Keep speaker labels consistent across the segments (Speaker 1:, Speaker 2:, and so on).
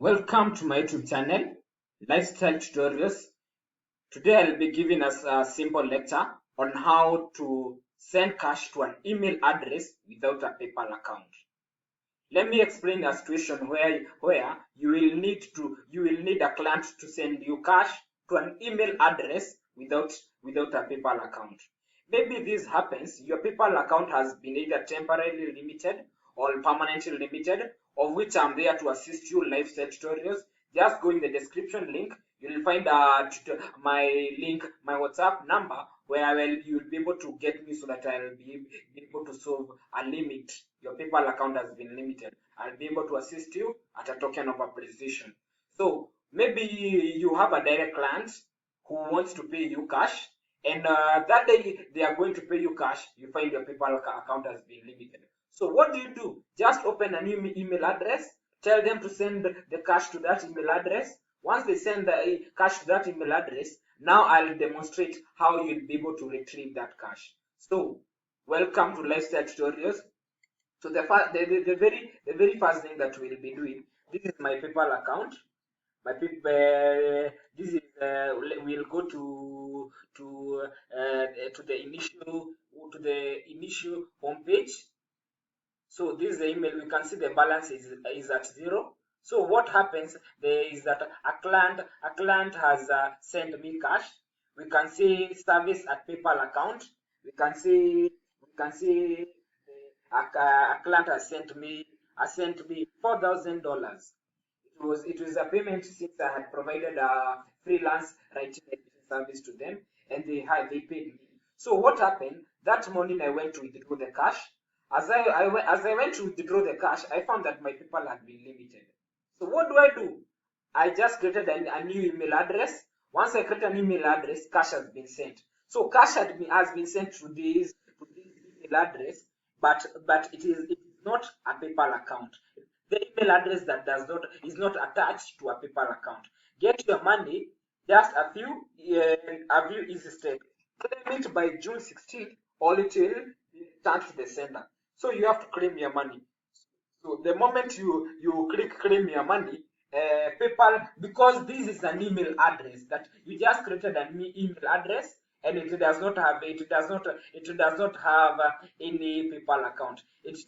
Speaker 1: Welcome to my YouTube channel, Lifestyle Tutorials. Today I'll be giving us a simple lecture on how to send cash to an email address without a PayPal account. Let me explain a situation where you will need a client to send you cash to an email address without a PayPal account. Maybe this happens, your PayPal account has been either temporarily limited or permanently limited, of which I'm there to assist you lifestyle tutorials. Just go in the description link, you'll find my link, my WhatsApp number, where you'll be able to get me so that I'll be able to solve a limit. Your PayPal account has been limited. I'll be able to assist you at a token of appreciation. So maybe you have a direct client who wants to pay you cash, and that day they are going to pay you cash. You find your PayPal account has been limited. So what do? Just open a new email address, tell them to send the cash to that email address. Once they send the cash to that email address, now I'll demonstrate how you'll be able to retrieve that cash. So welcome to Lifestyle Tutorials. So the very first thing that we'll be doing, this is my PayPal account. My PayPal, this is we'll go to the initial home page. So this is the email. We can see the balance is at 0. So what happens there is that a client has sent me cash. We can see service at PayPal account. We can see a client has sent me $4,000. It was a payment since I had provided a freelance writing service to them, and they paid me. So what happened that morning? I went to withdraw the cash. As I went to withdraw the cash, I found that my PayPal had been limited. So what do? I just created a new email address. Once I create an email address, cash has been sent. So cash has been sent to this email address, but it is not a PayPal account. The email address that is not attached to a PayPal account. Get your money. Just a few easy steps. Claim it by June 16th, or it will return to the sender. So you have to claim your money. So the moment you click claim your money, PayPal, because this is an email address that you just created an email address, and it does not have any PayPal account. It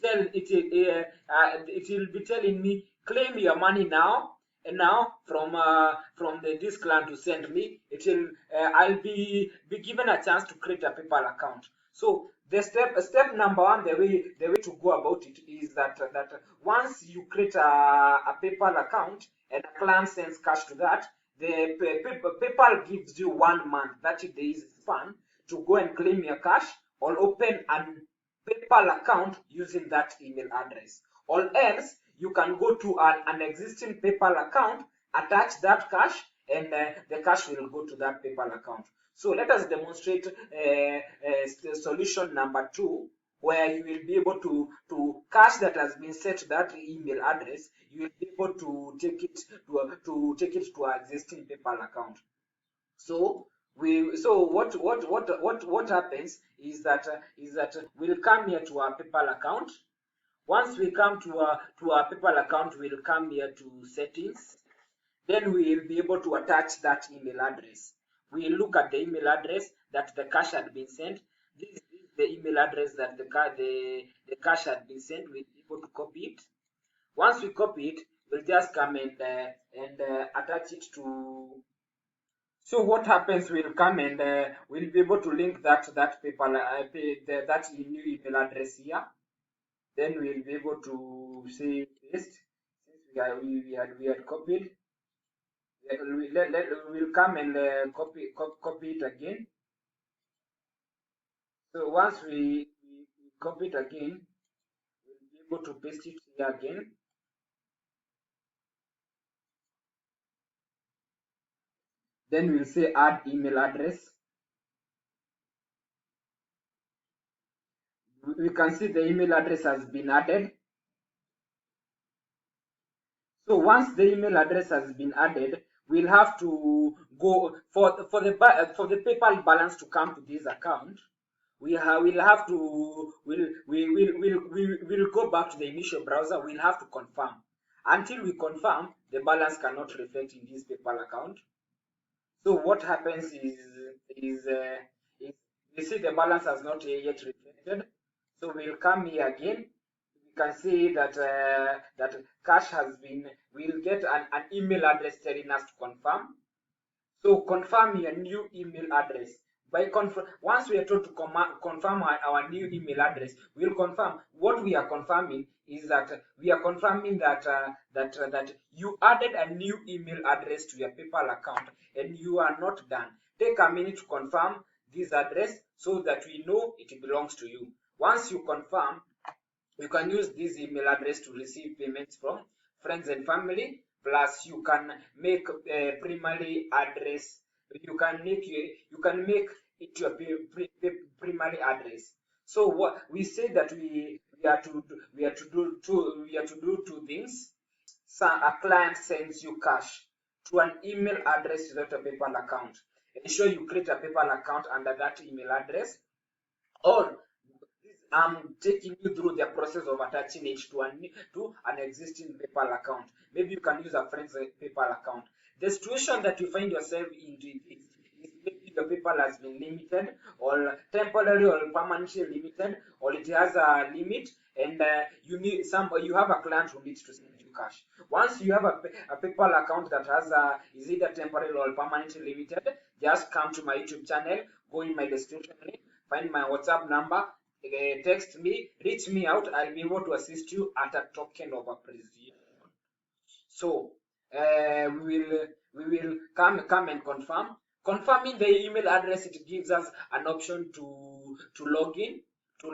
Speaker 1: will be telling me claim your money now, and now from this client to send me, it will I'll be given a chance to create a PayPal account. So the step number one, the way to go about it is that once you create a PayPal account and a client sends cash to that, the PayPal gives you 1 month, 30 days span, to go and claim your cash or open a PayPal account using that email address. Or else you can go to an existing PayPal account, attach that cash, and the cash will go to that PayPal account. So let us demonstrate solution number 2, where you will be able to cash that has been set to that email address. You will be able to take it to our existing PayPal account. So what happens is that we'll come here to our PayPal account. Once we come to our PayPal account, we'll come here to settings. Then we will be able to attach that email address. We look at the email address that the cash had been sent. This is the email address that the cash had been sent. We'll be able to copy it. Once we copy it, we'll just come and attach it to. So what happens? We'll come and we'll be able to link that PayPal that new email address here. Then we'll be able to say paste. Since we had copied. We'll come and copy it again. So once we copy it again, we'll be able to paste it here again. Then we'll say add email address. We can see the email address has been added. So once the email address has been added, we'll have to go for the PayPal balance to come to this account. We'll go back to the initial browser. We'll have to confirm. until we confirm, the balance cannot reflect in this PayPal account. So what happens is you see the balance has not yet reflected. So we'll come here again. We can see that that cash has been. We'll get an email address telling us to confirm. So confirm your new email address. Once we are told to confirm our new email address, we'll confirm. What we are confirming is that we are confirming that that you added a new email address to your PayPal account and you are not done. Take a minute to confirm this address so that we know it belongs to you. Once you confirm, you can use this email address to receive payments from friends and family. Plus, you can make a primary address. You can make it your primary address. So what we say that we are to do two things. So a client sends you cash to an email address without a PayPal account. Ensure you create a PayPal account under that email address, or I'm taking you through the process of attaching it to an existing PayPal account. Maybe you can use a friend's PayPal account. The situation that you find yourself in is maybe your PayPal has been limited, or temporary or permanently limited, or it has a limit, and you have a client who needs to send you cash. Once you have a PayPal account that has is either temporary or permanently limited, just come to my YouTube channel, go in my description link, find my WhatsApp number, text me, reach me out. I'll be able to assist you at a token of appreciation. So we will come and confirm. Confirming the email address, it gives us an option to log in, to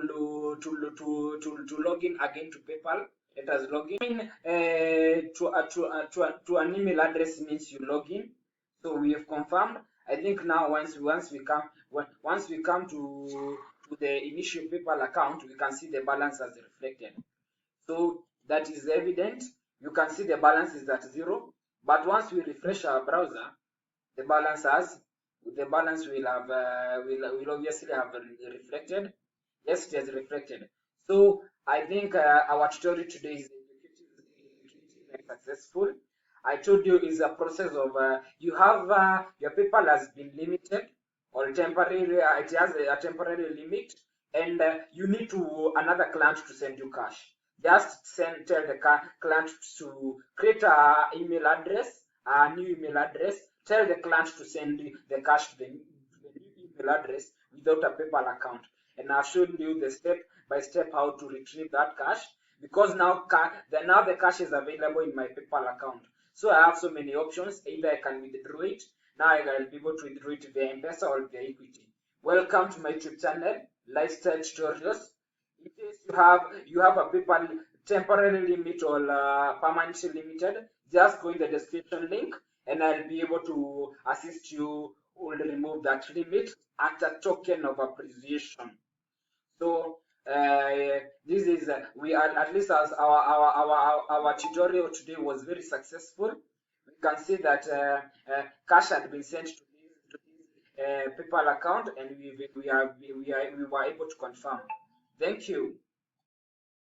Speaker 1: log in again to PayPal. Let us log in. To an email address means you log in. So we have confirmed. I think now once we come to the initial PayPal account, we can see the balance as reflected. So that is evident. You can see the balance is at 0. But once we refresh our browser, the balance will have will obviously have reflected. Yes, it has reflected. So I think our tutorial today is successful. I told you is a process of you have your PayPal has been limited or temporary. It has a temporary limit, and you need another client to send you cash. Just tell the client to create a email address, a new email address. Tell the client to send the cash to the new email address without a PayPal account. And I've shown you the step by step how to retrieve that cash, because now the cash is available in my PayPal account. So I have so many options. Either I can withdraw it. Now I will be able to withdraw it via M-Pesa or via Equity. Welcome to my YouTube channel, Lifestyle Tutorials. In case you have a PayPal temporary limit or permanently limited, just go in the description link and I'll be able to assist you to remove that limit at a token of appreciation. So this is we are at least as our tutorial today was very successful. We can see that cash had been sent to this PayPal account, and we were able to confirm. Thank you.